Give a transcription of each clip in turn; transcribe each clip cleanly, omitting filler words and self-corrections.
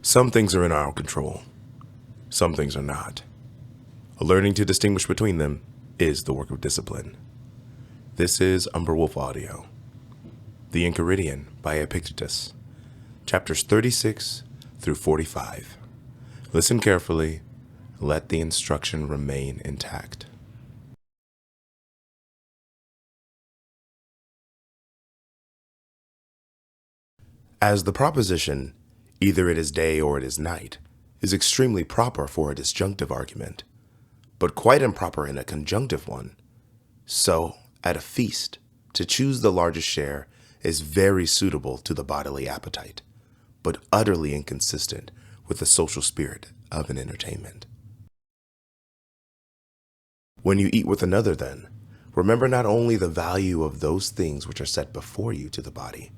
Some things are in our control. Some things are not. Learning to distinguish between them is the work of discipline. This is Umbral Audio. The Enchiridion by Epictetus, chapters 36 through 45. Listen carefully. Let the instruction remain intact. As the proposition, either it is day or it is night, is extremely proper for a disjunctive argument, but quite improper in a conjunctive one, so, at a feast, to choose the largest share is very suitable to the bodily appetite, but utterly inconsistent with the social spirit of an entertainment. When you eat with another, then, remember not only the value of those things which are set before you to the body,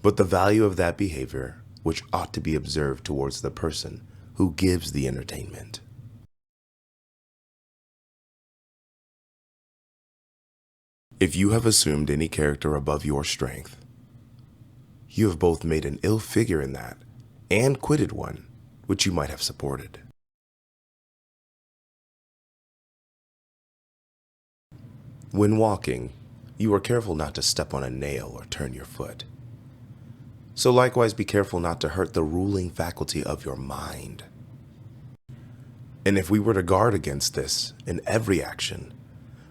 but the value of that behavior which ought to be observed towards the person who gives the entertainment. If you have assumed any character above your strength, you have both made an ill figure in that and quitted one which you might have supported. When walking, you are careful not to step on a nail or turn your foot. So likewise be careful not to hurt the ruling faculty of your mind. And if we were to guard against this in every action,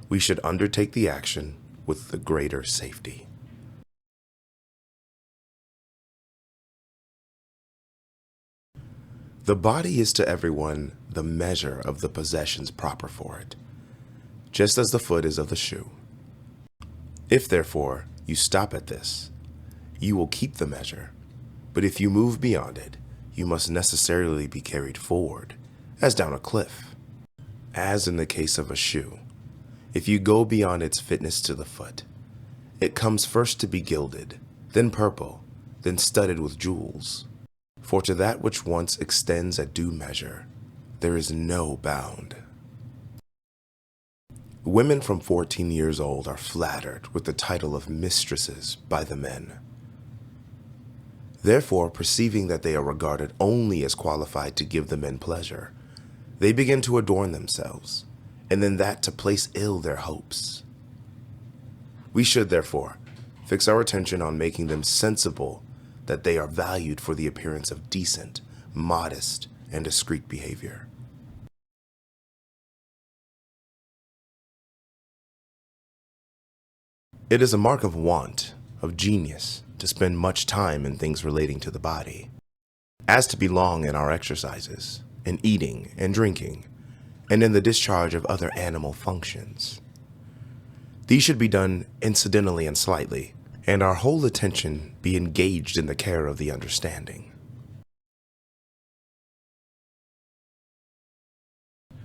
we should undertake the action with the greater safety. The body is to everyone the measure of the possessions proper for it, just as the foot is of the shoe. If, therefore, you stop at this, you will keep the measure, but if you move beyond it, you must necessarily be carried forward, as down a cliff. As in the case of a shoe, if you go beyond its fitness to the foot, it comes first to be gilded, then purple, then studded with jewels. For to that which once extends at due measure, there is no bound. Women from 14 years old are flattered with the title of mistresses by the men. Therefore, perceiving that they are regarded only as qualified to give the men pleasure, they begin to adorn themselves, and in that to place ill their hopes. We should, therefore, fix our attention on making them sensible that they are valued for the appearance of decent, modest, and discreet behavior. It is a mark of want, of genius, to spend much time in things relating to the body, as to be long in our exercises, in eating and drinking, and in the discharge of other animal functions. These should be done incidentally and slightly, and our whole attention be engaged in the care of the understanding.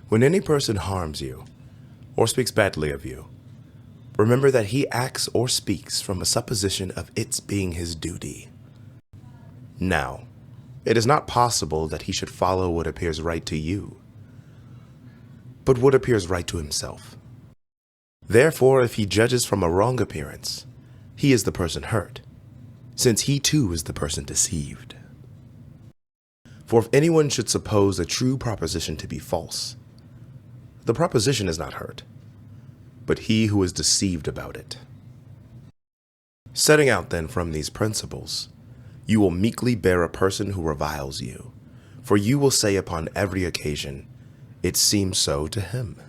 When any person harms you, or speaks badly of you, remember that he acts or speaks from a supposition of its being his duty. Now, it is not possible that he should follow what appears right to you, but what appears right to himself. Therefore, if he judges from a wrong appearance, he is the person hurt, since he too is the person deceived. For if anyone should suppose a true proposition to be false, the proposition is not hurt, but he who is deceived about it. Setting out then from these principles, you will meekly bear a person who reviles you, for you will say upon every occasion, "It seems so to him."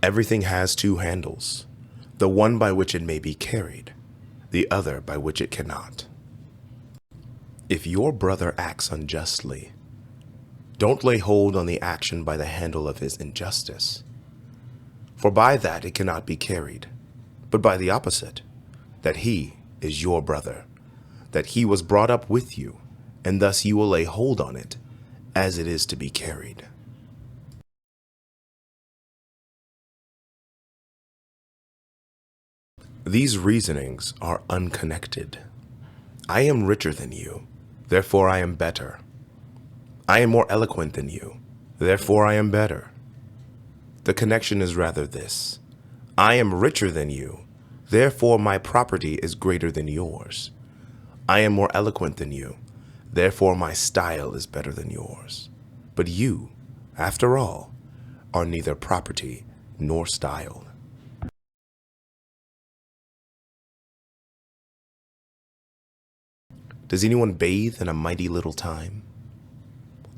Everything has two handles, the one by which it may be carried, the other by which it cannot. If your brother acts unjustly, don't lay hold on the action by the handle of his injustice, for by that it cannot be carried, but by the opposite, that he is your brother, that he was brought up with you, and thus you will lay hold on it as it is to be carried. These reasonings are unconnected. I am richer than you, therefore I am better. I am more eloquent than you, therefore I am better. The connection is rather this: I am richer than you, therefore my property is greater than yours. I am more eloquent than you, therefore my style is better than yours. But you, after all, are neither property nor style. Does anyone bathe in a mighty little time?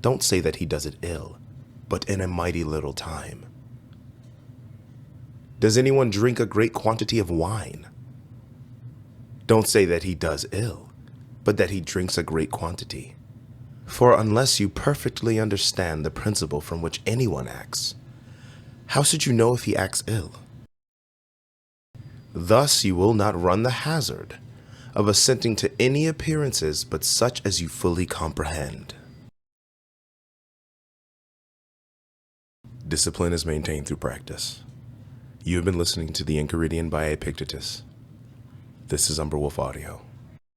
Don't say that he does it ill, but in a mighty little time. Does anyone drink a great quantity of wine? Don't say that he does ill, but that he drinks a great quantity. For unless you perfectly understand the principle from which anyone acts, how should you know if he acts ill? Thus you will not run the hazard of assenting to any appearances but such as you fully comprehend. Discipline is maintained through practice. You have been listening to the Enchiridion by Epictetus. This is Umbral Audio.